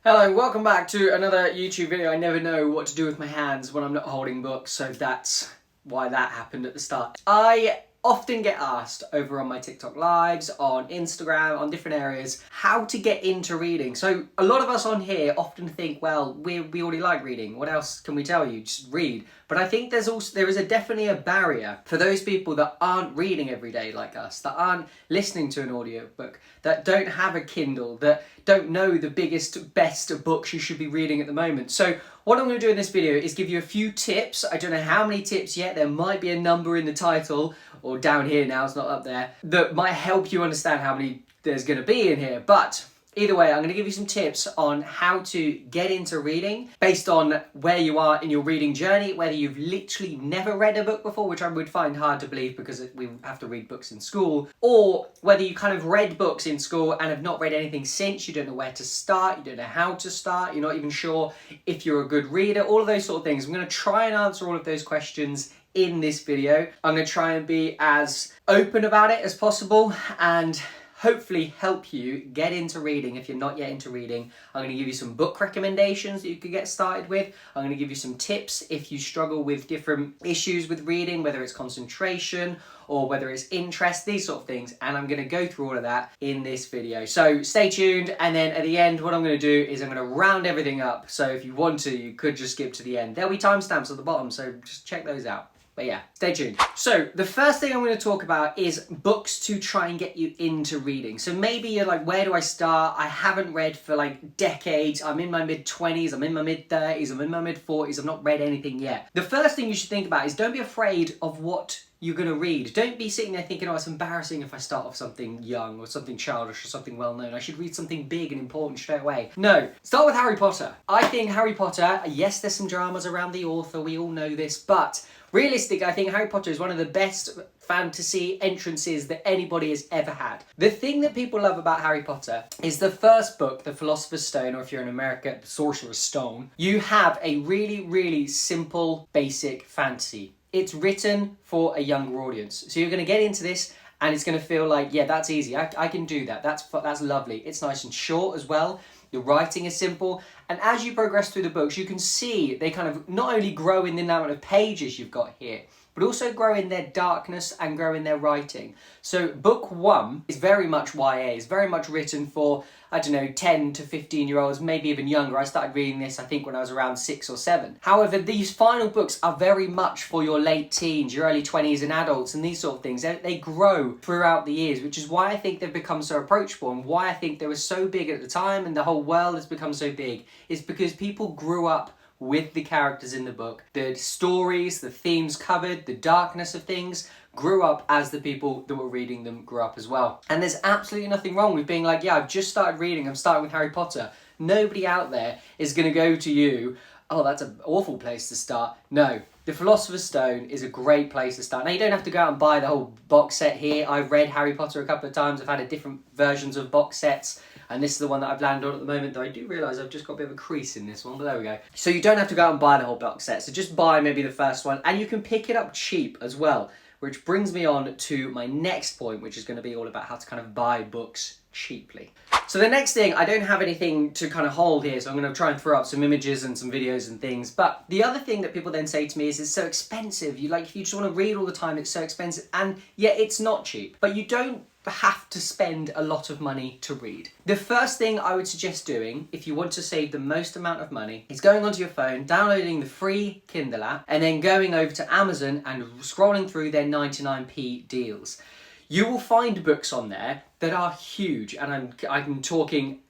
Hello, welcome back to another YouTube video. I never know what to do with my hands when I'm not holding books, so that's why that happened at the start. I often get asked over on my TikTok lives, on Instagram, on different areas, how to get into reading. So a lot of us on here often think, well, we already like reading. What else can we tell you? Just read. But I think there is definitely a barrier for those people that aren't reading every day like us, that aren't listening to an audiobook, that don't have a Kindle, that don't know the biggest, best books you should be reading at the moment. So what I'm going to do in this video is give you a few tips. I don't know how many tips yet. There might be a number in the title, or down here now, it's not up there, that might help you understand how many there's going to be in here. But either way, I'm going to give you some tips on how to get into reading based on where you are in your reading journey, whether you've literally never read a book before, which I would find hard to believe because we have to read books in school, or whether you kind of read books in school and have not read anything since. You don't know where to start, you don't know how to start, you're not even sure if you're a good reader, all of those sort of things. I'm going to try and answer all of those questions in this video. I'm going to try and be as open about it as possible and hopefully help you get into reading if you're not yet into reading. I'm going to give you some book recommendations that you could get started with. I'm going to give you some tips if you struggle with different issues with reading, whether it's concentration or whether it's interest, these sort of things. And I'm going to go through all of that in this video. So stay tuned. And then at the end, what I'm going to do is I'm going to round everything up. So if you want to, you could just skip to the end. There'll be timestamps at the bottom, so just check those out. But yeah, stay tuned. So the first thing I'm going to talk about is books to try and get you into reading. So maybe you're like, where do I start? I haven't read for like decades. I'm in my mid-20s, I'm in my mid-30s, I'm in my mid-40s. I've not read anything yet. The first thing you should think about is don't be afraid of what you're going to read. Don't be sitting there thinking, oh, it's embarrassing if I start off something young or something childish or something well-known. I should read something big and important straight away. No, start with Harry Potter. I think Harry Potter, yes, there's some dramas around the author, we all know this, but realistically, I think Harry Potter is one of the best fantasy entrances that anybody has ever had. The thing that people love about Harry Potter is the first book, The Philosopher's Stone, or if you're in America, The Sorcerer's Stone. You have a really, really simple, basic fantasy. It's written for a younger audience. So you're going to get into this and it's going to feel like, yeah, that's easy. I can do that. That's lovely. It's nice and short as well. The writing is simple. And as you progress through the books, you can see they kind of not only grow in the amount of pages you've got here, but also grow in their darkness and grow in their writing. So book 1 is very much YA. It's very much written for, I don't know, 10 to 15-year-olds, maybe even younger. I started reading this, I think, when I was around 6 or 7. However, these final books are very much for your late teens, your early 20s and adults and these sort of things. They grow throughout the years, which is why I think they've become so approachable and why I think they were so big at the time and the whole world has become so big, is because people grew up with the characters in the book. The stories, the themes covered, the darkness of things grew up as the people that were reading them grew up as well. And there's absolutely nothing wrong with being like, yeah, I've just started reading, I'm starting with Harry Potter. Nobody out there is going to go to you, oh, that's an awful place to start. No, The Philosopher's Stone is a great place to start. Now, you don't have to go out and buy the whole box set here. I've read Harry Potter a couple of times. I've had different versions of box sets. And this is the one that I've landed on at the moment, though I do realise I've just got a bit of a crease in this one, but there we go. So you don't have to go out and buy the whole box set, so just buy maybe the first one, and you can pick it up cheap as well, which brings me on to my next point, which is going to be all about how to kind of buy books cheaply. So the next thing, I don't have anything to kind of hold here, so I'm going to try and throw up some images and some videos and things, but the other thing that people then say to me is it's so expensive. If you just want to read all the time, it's so expensive, and yeah, it's not cheap, but you don't have to spend a lot of money to read. The first thing I would suggest doing, if you want to save the most amount of money, is going onto your phone, downloading the free Kindle app, and then going over to Amazon and scrolling through their 99p deals. You will find books on there that are huge, and I'm talking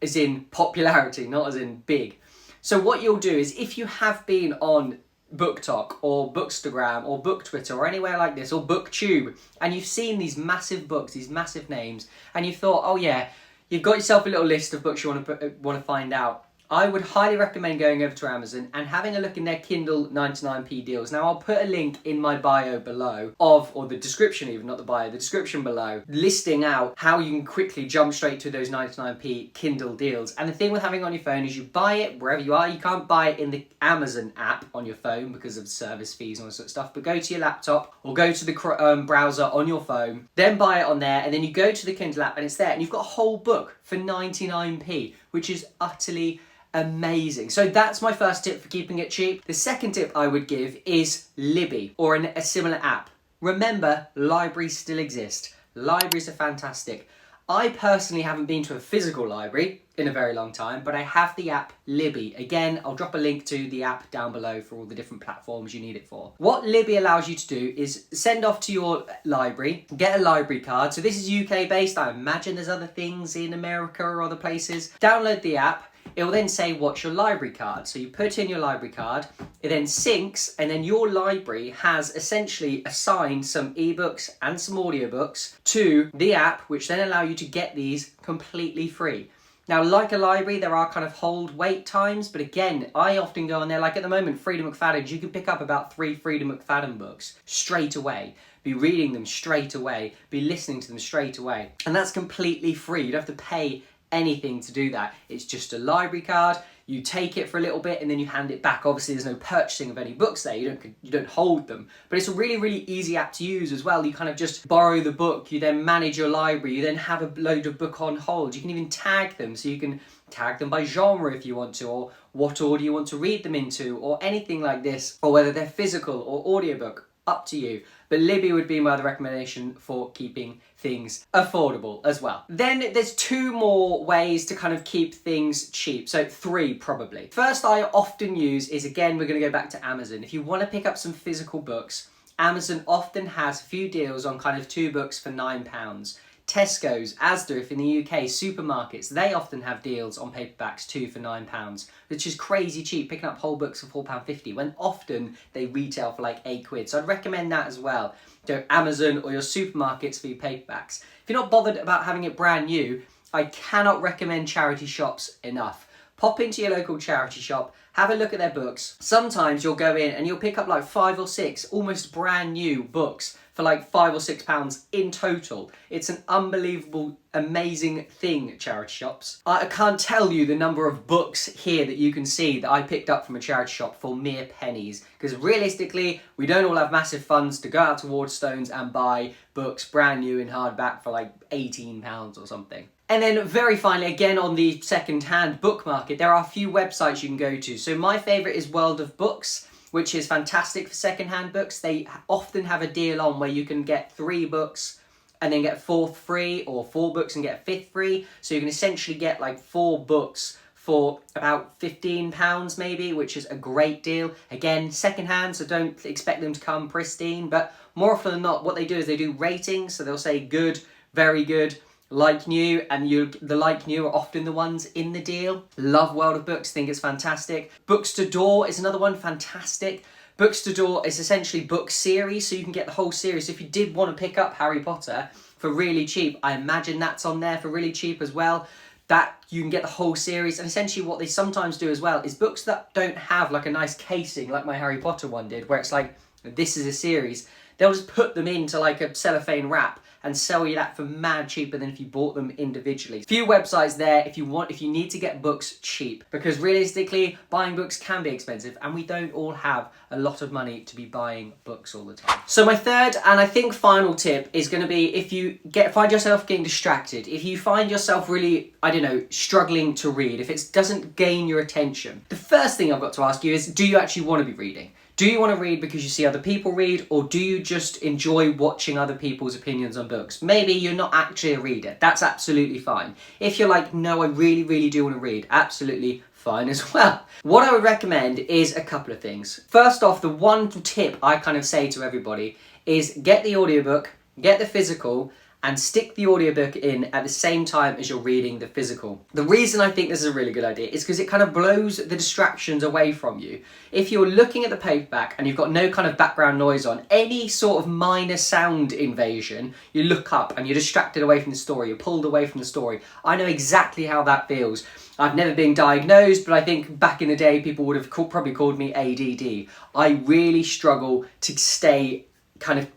as in popularity, not as in big. So what you'll do is, if you have been on BookTok or Bookstagram or BookTwitter or anywhere like this, or BookTube, and you've seen these massive books, these massive names, and you thought, oh yeah, you've got yourself a little list of books you want to find out, I would highly recommend going over to Amazon and having a look in their Kindle 99p deals. Now, I'll put a link in my bio below or the description even, not the bio, the description below, listing out how you can quickly jump straight to those 99p Kindle deals. And the thing with having it on your phone is you buy it wherever you are. You can't buy it in the Amazon app on your phone because of service fees and all that sort of stuff, but go to your laptop or go to the browser on your phone, then buy it on there, and then you go to the Kindle app and it's there, and you've got a whole book for 99p, which is utterly amazing. So that's my first tip for keeping it cheap. The second tip I would give is Libby or a similar app. Remember, libraries still exist. Libraries are fantastic. I personally haven't been to a physical library in a very long time, but I have the app Libby. Again, I'll drop a link to the app down below for all the different platforms you need it for. What Libby allows you to do is send off to your library, get a library card. So this is UK based. I imagine there's other things in America or other places. Download the app. It will then say, what's your library card? So you put in your library card, it then syncs, and then your library has essentially assigned some ebooks and some audiobooks to the app, which then allow you to get these completely free. Now, like a library, there are kind of hold wait times, but again, I often go on there, like at the moment, Freedom McFadden's, you can pick up about 3 Freedom McFadden books straight away. Be reading them straight away, be listening to them straight away. And that's completely free. You don't have to pay anything to do that. It's just a library card. You take it for a little bit and then you hand it back. Obviously there's no purchasing of any books there, you don't hold them, but it's a really easy app to use as well. You kind of just borrow the book, you then manage your library, you then have a load of book on hold. You can even tag them, so you can tag them by genre if you want to, or what order you want to read them into, or anything like this, or whether they're physical or audiobook, up to you. But Libby would be my other recommendation for keeping things affordable as well. Then there's 2 more ways to kind of keep things cheap. So 3 probably. First I often use is, again, we're going to go back to Amazon. If you want to pick up some physical books, Amazon often has a few deals on kind of 2 books for £9. Tesco's, Asda, if in the UK, supermarkets, they often have deals on paperbacks 2 for £9, which is crazy cheap, picking up whole books for £4.50, when often they retail for like £8. So I'd recommend that as well. So Amazon or your supermarkets for your paperbacks. If you're not bothered about having it brand new, I cannot recommend charity shops enough. Pop into your local charity shop, have a look at their books. Sometimes you'll go in and you'll pick up like 5 or 6 almost brand new books for like £5 or £6 in total. It's an unbelievable, amazing thing, charity shops. I can't tell you the number of books here that you can see that I picked up from a charity shop for mere pennies. Because realistically, we don't all have massive funds to go out to Waterstones and buy books brand new in hardback for like £18 or something. And then very finally, again on the second-hand book market, there are a few websites you can go to. So my favourite is World of Books, which is fantastic for second-hand books. They often have a deal on where you can get 3 books and then get a 4th free, or 4 books and get a 5th free. So you can essentially get like 4 books for about £15 maybe, which is a great deal. Again, second-hand, so don't expect them to come pristine, but more often than not, what they do is they do ratings. So they'll say good, very good, like new, and the like new are often the ones in the deal. Love World of Books, think it's fantastic. Books to Door is another one, fantastic. Books to Door is essentially book series, so you can get the whole series. So if you did want to pick up Harry Potter for really cheap, I imagine that's on there for really cheap as well. That you can get the whole series. And essentially what they sometimes do as well is books that don't have like a nice casing like my Harry Potter one did, where it's like, this is a series. They'll just put them into like a cellophane wrap and sell you that for mad cheaper than if you bought them individually. Few websites there if you need to get books cheap, because realistically buying books can be expensive and we don't all have a lot of money to be buying books all the time. So my third and I think final tip is going to be, if you find yourself getting distracted, if you find yourself really, I don't know, struggling to read, if it doesn't gain your attention, the first thing I've got to ask you is, do you actually want to be reading? Do you want to read because you see other people read, or do you just enjoy watching other people's opinions on books? Maybe you're not actually a reader. That's absolutely fine. If you're like, no, I really do want to read, absolutely fine as well. What I would recommend is a couple of things. First off, the one tip I kind of say to everybody is get the audiobook, get the physical, and stick the audiobook in at the same time as you're reading the physical. The reason I think this is a really good idea is because it kind of blows the distractions away from you. If you're looking at the paperback and you've got no kind of background noise on, any sort of minor sound invasion, you look up and you're distracted away from the story, you're pulled away from the story. I know exactly how that feels. I've never been diagnosed, but I think back in the day people would have probably called me ADD. I really struggle to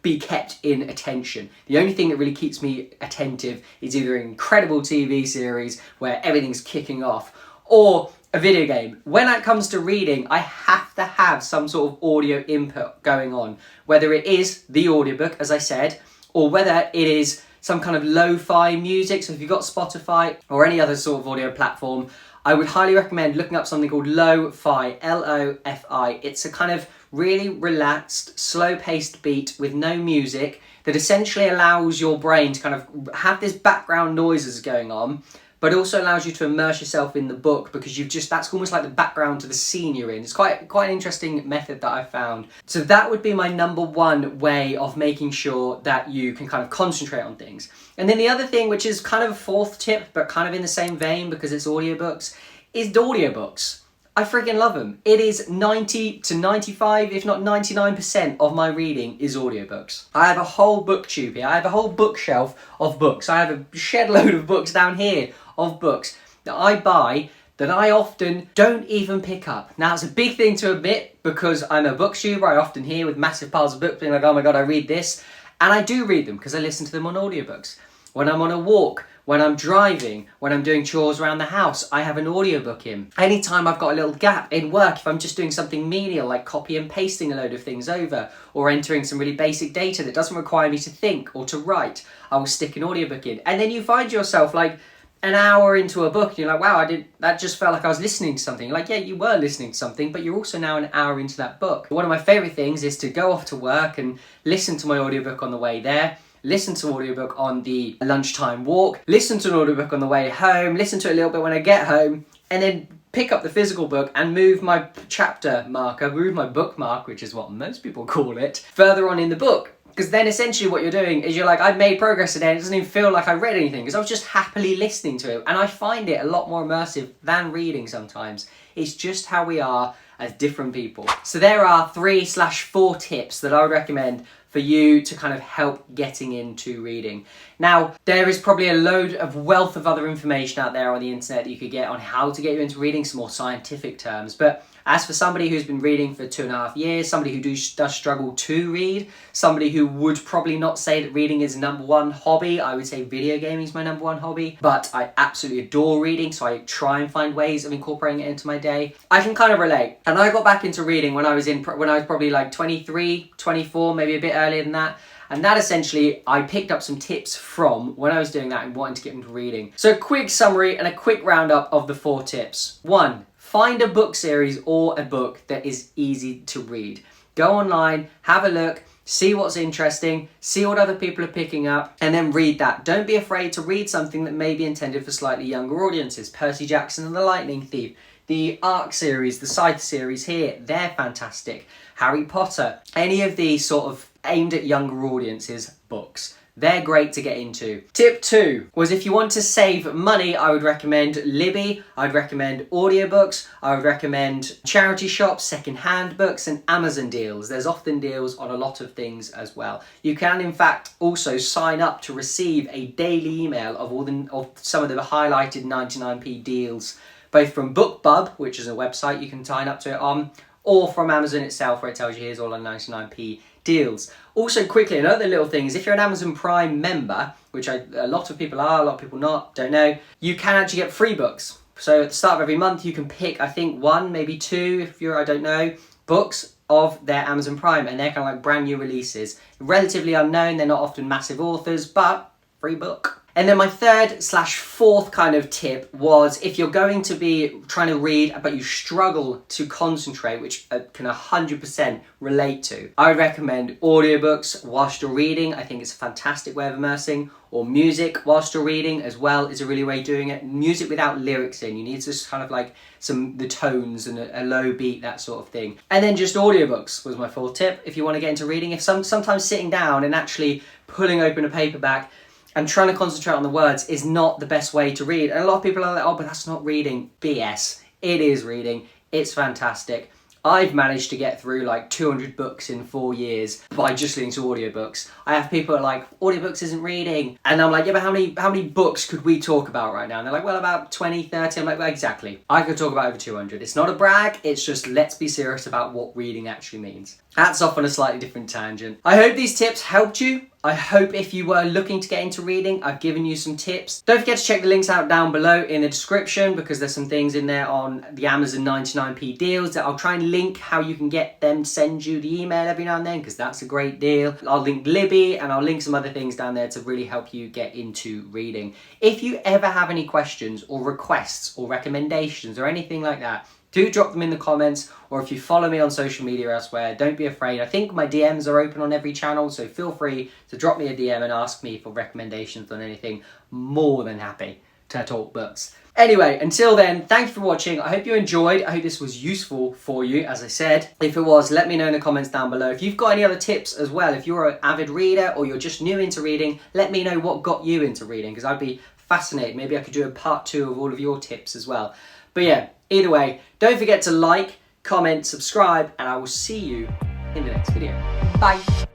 be kept in attention. The only thing that really keeps me attentive is either an incredible TV series where everything's kicking off, or a video game. When it comes to reading, I have to have some sort of audio input going on, whether it is the audiobook, as I said, or whether it is some kind of lo-fi music. So if you've got Spotify or any other sort of audio platform, I would highly recommend looking up something called lo-fi, L-O-F-I. It's a kind of really relaxed, slow-paced beat with no music that essentially allows your brain to kind of have this background noises going on, but also allows you to immerse yourself in the book because that's almost like the background to the scene you're in. It's quite an interesting method that I found. So that would be my number one way of making sure that you can kind of concentrate on things. And then the other thing, which is kind of a fourth tip, but kind of in the same vein because it's audiobooks, is audiobooks. I freaking love them. It is 90 to 95, if not 99% of my reading is audiobooks. I have a whole booktube here. I have a whole bookshelf of books. I have a shed load of books down here of books that I buy that I often don't even pick up. Now, it's a big thing to admit because I'm a booktuber. I often hear with massive piles of books being like, oh my God, I read this. And I do read them because I listen to them on audiobooks. When I'm on a walk, when I'm driving, when I'm doing chores around the house, I have an audiobook in. Anytime I've got a little gap in work, if I'm just doing something menial like copy and pasting a load of things over or entering some really basic data that doesn't require me to think or to write, I will stick an audiobook in. And then you find yourself like an hour into a book and you're like, wow, that just felt like I was listening to something. Like, yeah, you were listening to something, but you're also now an hour into that book. One of my favorite things is to go off to work and listen to my audiobook on the way there, listen to audiobook on the lunchtime walk, listen to an audiobook on the way home, listen to it a little bit when I get home, and then pick up the physical book and move my chapter marker, move my bookmark, which is what most people call it, further on in the book. Because then essentially what you're doing is you're like, I've made progress today and it doesn't even feel like I read anything because I was just happily listening to it. And I find it a lot more immersive than reading sometimes. It's just how we are as different people. So there are 3/4 tips that I would recommend for you to kind of help getting into reading. Now, there is probably a load of wealth of other information out there on the internet that you could get on how to get you into reading, some more scientific terms. But as for somebody who's been reading for 2.5 years, somebody who does struggle to read, somebody who would probably not say that reading is number one hobby, I would say video gaming is my number one hobby, but I absolutely adore reading, so I try and find ways of incorporating it into my day. I can kind of relate. And I got back into reading when I was probably like 23, 24, maybe a bit earlier than that. And that essentially, I picked up some tips from when I was doing that and wanting to get into reading. So a quick summary and a quick roundup of the 4 tips. 1. Find a book series or a book that is easy to read. Go online, have a look, see what's interesting, see what other people are picking up, and then read that. Don't be afraid to read something that may be intended for slightly younger audiences. Percy Jackson and the Lightning Thief, the Ark series, the Scythe series here, they're fantastic. Harry Potter, any of these sort of aimed at younger audiences books. They're great to get into. Tip 2 was if you want to save money, I would recommend Libby, I'd recommend audiobooks, I would recommend charity shops, second-hand books, and Amazon deals. There's often deals on a lot of things as well. You can, in fact, also sign up to receive a daily email of some of the highlighted 99p deals, both from BookBub, which is a website you can sign up to it on, or from Amazon itself, where it tells you here's all our 99p deals. Also, quickly, another little thing is if you're an Amazon Prime member, which a lot of people are, a lot of people not, don't know, you can actually get free books. So at the start of every month, you can pick, I think, 1, maybe 2, if you're, I don't know, books of their Amazon Prime, and they're kind of like brand new releases. Relatively unknown, they're not often massive authors, but free book. And then my 3/4 kind of tip was if you're going to be trying to read but you struggle to concentrate, which I can 100% relate to, I would recommend audiobooks whilst you're reading. I think it's a fantastic way of immersing. Or music whilst you're reading as well is a really way of doing it. Music without lyrics in. You need to just kind of like the tones and a low beat, that sort of thing. And then just audiobooks was my 4th tip if you want to get into reading. Sometimes sitting down and actually pulling open a paperback and trying to concentrate on the words is not the best way to read. And a lot of people are like, oh, but that's not reading. BS. It is reading. It's fantastic. I've managed to get through like 200 books in 4 years by just listening to audiobooks. I have people who are like, audiobooks isn't reading. And I'm like, yeah, but how many books could we talk about right now? And they're like, well, about 20, 30. I'm like, well, exactly. I could talk about over 200. It's not a brag. It's just let's be serious about what reading actually means. That's off on a slightly different tangent. I hope these tips helped you. I hope if you were looking to get into reading, I've given you some tips. Don't forget to check the links out down below in the description, because there's some things in there on the Amazon 99p deals that I'll try and link how you can get them to send you the email every now and then, because that's a great deal. I'll link Libby and I'll link some other things down there to really help you get into reading. If you ever have any questions or requests or recommendations or anything like that, do drop them in the comments, or if you follow me on social media elsewhere, don't be afraid. I think my DMs are open on every channel, so feel free to drop me a DM and ask me for recommendations on anything. More than happy to talk books. Anyway, until then, thanks for watching. I hope you enjoyed. I hope this was useful for you, as I said. If it was, let me know in the comments down below. If you've got any other tips as well, if you're an avid reader or you're just new into reading, let me know what got you into reading, because I'd be fascinated. Maybe I could do a part 2 of all of your tips as well. But yeah, either way, don't forget to like, comment, subscribe, and I will see you in the next video. Bye.